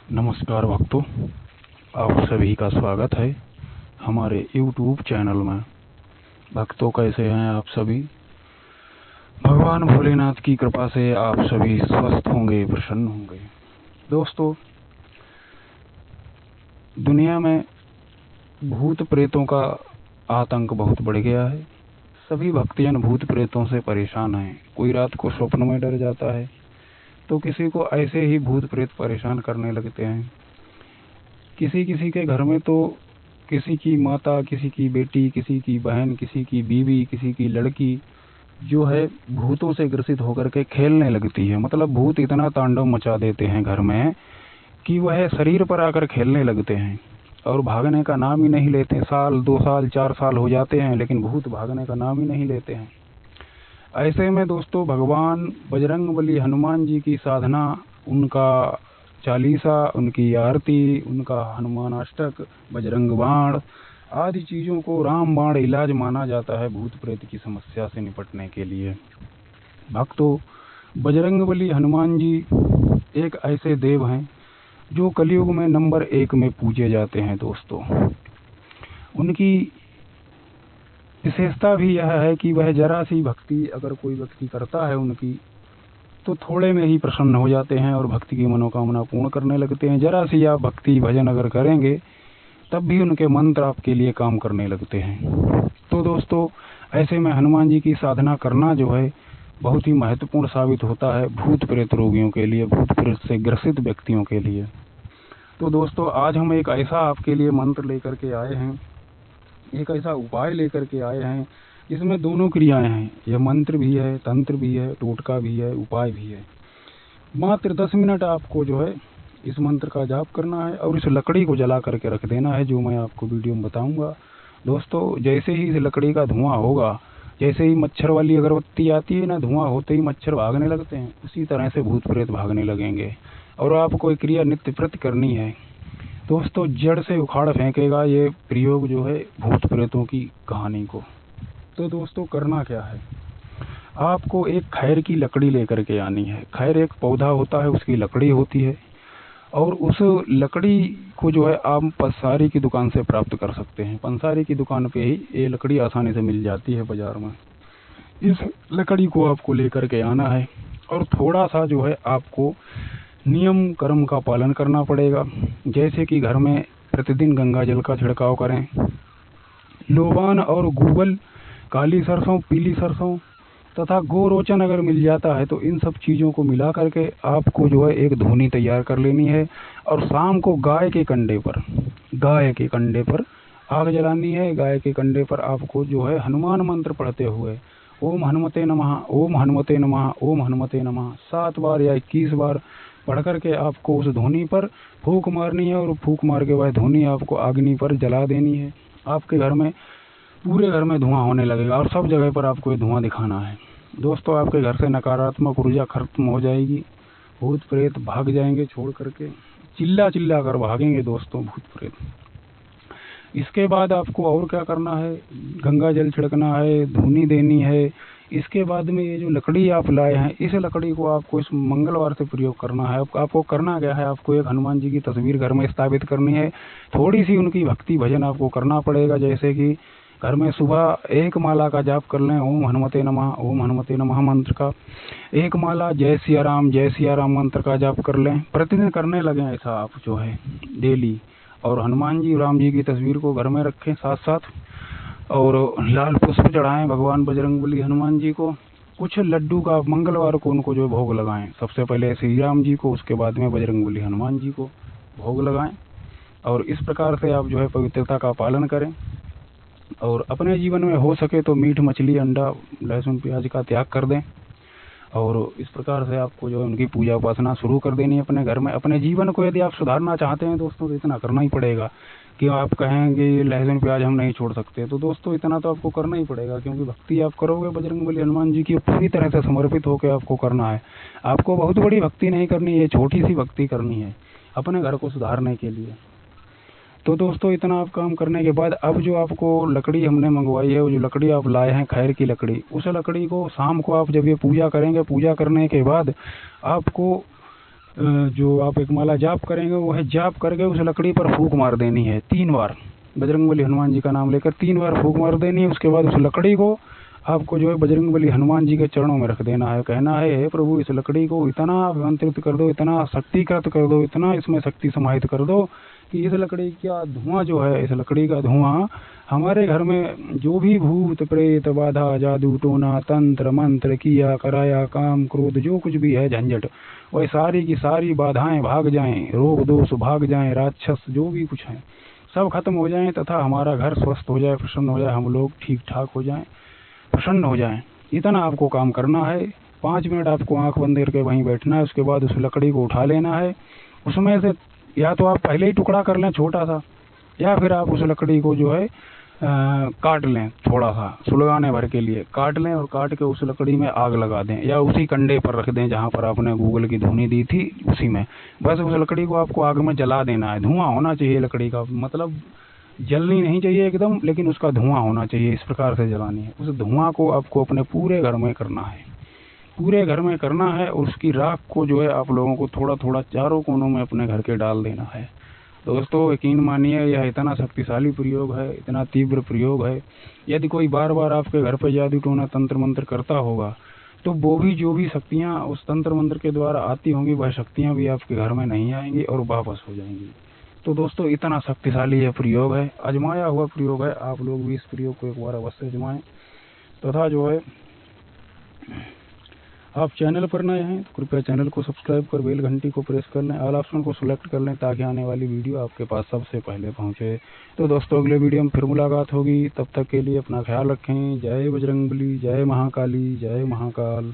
नमस्कार भक्तों, आप सभी का स्वागत है हमारे YouTube चैनल में। भक्तों, कैसे हैं आप सभी? भगवान भोलेनाथ की कृपा से आप सभी स्वस्थ होंगे, प्रसन्न होंगे। दोस्तों, दुनिया में भूत प्रेतों का आतंक बहुत बढ़ गया है। सभी भक्तजन भूत प्रेतों से परेशान हैं। कोई रात को स्वप्न में डर जाता है, तो किसी को ऐसे ही भूत प्रेत परेशान करने लगते हैं। किसी किसी के घर में तो किसी की माता, किसी की बेटी, किसी की बहन, किसी की बीवी, किसी की लड़की जो है भूतों से ग्रसित होकर के खेलने लगती है। मतलब भूत इतना तांडव मचा देते हैं घर में कि वह शरीर पर आकर खेलने लगते हैं और भागने का नाम ही नहीं लेते। साल, 2 साल, 4 साल हो जाते हैं, लेकिन भूत भागने का नाम ही नहीं लेते हैं। ऐसे में दोस्तों, भगवान बजरंगबली हनुमान जी की साधना, उनका चालीसा, उनकी आरती, उनका हनुमान अष्टक, बजरंग बाण आदि चीज़ों को राम बाण इलाज माना जाता है भूत प्रेत की समस्या से निपटने के लिए। भक्तों, बजरंगबली हनुमान जी एक ऐसे देव हैं जो कलयुग में नंबर 1 में पूजे जाते हैं। दोस्तों, उनकी विशेषता भी यह है कि वह जरा सी भक्ति अगर कोई व्यक्ति करता है उनकी, तो थोड़े में ही प्रसन्न हो जाते हैं और भक्ति की मनोकामना पूर्ण करने लगते हैं। जरा सी आप भक्ति भजन अगर करेंगे, तब भी उनके मंत्र आपके लिए काम करने लगते हैं। तो दोस्तों, ऐसे में हनुमान जी की साधना करना जो है बहुत ही महत्वपूर्ण साबित होता है भूत प्रेत रोगियों के लिए, भूत प्रेत से ग्रसित व्यक्तियों के लिए। तो दोस्तों, आज हम एक ऐसा आपके लिए मंत्र लेकर के आए हैं, एक ऐसा उपाय लेकर के आए हैं जिसमें दोनों क्रियाएं हैं। यह मंत्र भी है, तंत्र भी है, टोटका भी है, उपाय भी है। मात्र 10 मिनट आपको जो है इस मंत्र का जाप करना है और इस लकड़ी को जला करके रख देना है, जो मैं आपको वीडियो में बताऊंगा। दोस्तों, जैसे ही इस लकड़ी का धुआं होगा, जैसे ही मच्छर वाली अगरबत्ती आती है ना, धुआं होते ही मच्छर भागने लगते हैं, उसी तरह से भूत प्रेत भागने लगेंगे। और आपको एक क्रिया नित्य प्रति करनी है। दोस्तों, जड़ से उखाड़ फेंकेगा ये प्रयोग जो है भूत प्रेतों की कहानी को। तो दोस्तों, करना क्या है, आपको एक खैर की लकड़ी लेकर के आनी है। खैर एक पौधा होता है, उसकी लकड़ी होती है, और उस लकड़ी को जो है आप पंसारी की दुकान से प्राप्त कर सकते हैं। पंसारी की दुकान पे ही ये लकड़ी आसानी से मिल जाती है बाजार में। इस लकड़ी को आपको लेकर के आना है और थोड़ा सा जो है आपको नियम कर्म का पालन करना पड़ेगा। जैसे कि घर में प्रतिदिन गंगा जल का छिड़काव करें, लोबान और गूगल, काली सरसों, पीली सरसों तथा गोरोचन अगर मिल जाता है तो इन सब चीज़ों को मिला करके आपको जो है एक धूनी तैयार कर लेनी है और शाम को गाय के कंडे पर आग जलानी है। गाय के कंडे पर आपको जो है हनुमान मंत्र पढ़ते हुए ओम हनुमते नमः, ओम हनुमते नमः, ओम हनुमते नमः 7 बार या 21 बार पढ़ करके आपको उस धूनी पर फूंक मारनी है और फूंक मार के वह धूनी आपको अग्नि पर जला देनी है। आपके घर में, पूरे घर में धुआं होने लगेगा और सब जगह पर आपको ये धुआं दिखाना है। दोस्तों, आपके घर से नकारात्मक ऊर्जा खत्म हो जाएगी, भूत प्रेत भाग जाएंगे छोड़ करके, चिल्ला चिल्ला कर भागेंगे दोस्तों भूत प्रेत। इसके बाद आपको और क्या करना है, गंगा जल छिड़कना है, धूनी देनी है। इसके बाद में ये जो लकड़ी आप लाए हैं, इस लकड़ी को आपको इस मंगलवार से प्रयोग करना है। आपको करना क्या है, आपको एक हनुमान जी की तस्वीर घर में स्थापित करनी है। थोड़ी सी उनकी भक्ति भजन आपको करना पड़ेगा। जैसे कि घर में सुबह 1 माला का जाप कर लें, ओम हनुमते नमः, ओम हनुमते नमः मंत्र का 1 माला, जय सिया राम मंत्र का जाप कर लें। प्रतिदिन करने लगें ऐसा आप जो है डेली। और हनुमान जी, राम जी की तस्वीर को घर में रखें साथ साथ, और लाल पुष्प चढ़ाएं भगवान बजरंगबली हनुमान जी को। कुछ लड्डू का मंगलवार को उनको जो भोग लगाएं। सबसे पहले श्री राम जी को, उसके बाद में बजरंगबली हनुमान जी को भोग लगाएं। और इस प्रकार से आप जो है पवित्रता का पालन करें और अपने जीवन में हो सके तो मीट, मछली, अंडा, लहसुन, प्याज का त्याग कर दें। और इस प्रकार से आपको जो है उनकी पूजा उपासना शुरू कर देनी है अपने घर में। अपने जीवन को यदि आप सुधारना चाहते हैं दोस्तों, तो इतना करना ही पड़ेगा कि आप कहेंगे लहसुन प्याज हम नहीं छोड़ सकते। तो दोस्तों, इतना तो आपको करना ही पड़ेगा, क्योंकि भक्ति आप करोगे बजरंगबली हनुमान जी की, पूरी तरह से समर्पित होकर आपको करना है। आपको बहुत बड़ी भक्ति नहीं करनी है, छोटी सी भक्ति करनी है अपने घर को सुधारने के लिए। तो दोस्तों, इतना आप काम करने के बाद अब जो आपको लकड़ी हमने मंगवाई है, वो जो लकड़ी आप लाए हैं खैर की लकड़ी, उस लकड़ी को शाम को आप जब ये पूजा करेंगे, पूजा करने के बाद आपको जो आप एक माला जाप करेंगे वो है जाप करके उस लकड़ी पर फूंक मार देनी है 3 बार। बजरंगबली हनुमान जी का नाम लेकर 3 बार फूंक मार देनी है। उसके बाद उस लकड़ी को आपको जो है बजरंगबली हनुमान जी के चरणों में रख देना है। कहना है, हे प्रभु, इस लकड़ी को इतना अभिमंत्रित कर दो, इतना शक्तिकृत कर दो, इतना इसमें शक्ति समाहित कर दो कि इस लकड़ी का धुआं जो है, इस लकड़ी का धुआं हमारे घर में जो भी भूत प्रेत बाधा जादू टोना तंत्र मंत्र किया कराया काम क्रोध जो कुछ भी है झंझट, वह सारी की सारी बाधाएं भाग जाएं, रोग दोष भाग जाएं, राक्षस जो भी कुछ है सब खत्म हो जाएं तथा हमारा घर स्वस्थ हो जाए, प्रसन्न हो जाए, हम लोग ठीक ठाक हो जाएं, प्रसन्न हो जाएं। इतना आपको काम करना है। 5 मिनट आपको आंख बंद करके वहीं बैठना है। उसके बाद उस लकड़ी को उठा लेना है। उसमें से या तो आप पहले ही टुकड़ा कर लें छोटा सा, या फिर आप उस लकड़ी को जो है काट लें, थोड़ा सा सुलगाने भर के लिए काट लें और काट के उस लकड़ी में आग लगा दें या उसी कंडे पर रख दें जहाँ पर आपने गूगल की धुनी दी थी उसी में। बस उस लकड़ी को आपको आग में जला देना है। धुआं होना चाहिए लकड़ी का, मतलब जलनी नहीं चाहिए एकदम, लेकिन उसका धुआं होना चाहिए। इस प्रकार से जलानी है। उस धुआं को आपको अपने पूरे घर में करना है, पूरे घर में करना है। और उसकी राख को जो है आप लोगों को थोड़ा थोड़ा चारों कोनों में अपने घर के डाल देना है। दोस्तों यकीन मानिए, यह इतना शक्तिशाली प्रयोग है, इतना तीव्र प्रयोग है। यदि कोई बार बार आपके घर पर जादू टोना तंत्र मंत्र करता होगा तो वो भी जो भी शक्तियाँ उस तंत्र मंत्र के द्वारा आती होंगी वह शक्तियाँ भी आपके घर में नहीं आएंगी और वापस हो जाएंगी। तो दोस्तों इतना शक्तिशाली यह प्रयोग है, आजमाया हुआ प्रयोग है। आप लोग भी इस प्रयोग को एक बार अवश्य आजमाएं। तथा जो है आप चैनल पर नए हैं तो कृपया चैनल को सब्सक्राइब कर बेल घंटी को प्रेस कर लें, ऑल ऑप्शन को सिलेक्ट कर लें ताकि आने वाली वीडियो आपके पास सबसे पहले पहुंचे। तो दोस्तों अगले वीडियो में फिर मुलाकात होगी, तब तक के लिए अपना ख्याल रखें। जय बजरंगबली, जय महाकाली, जय महाकाल।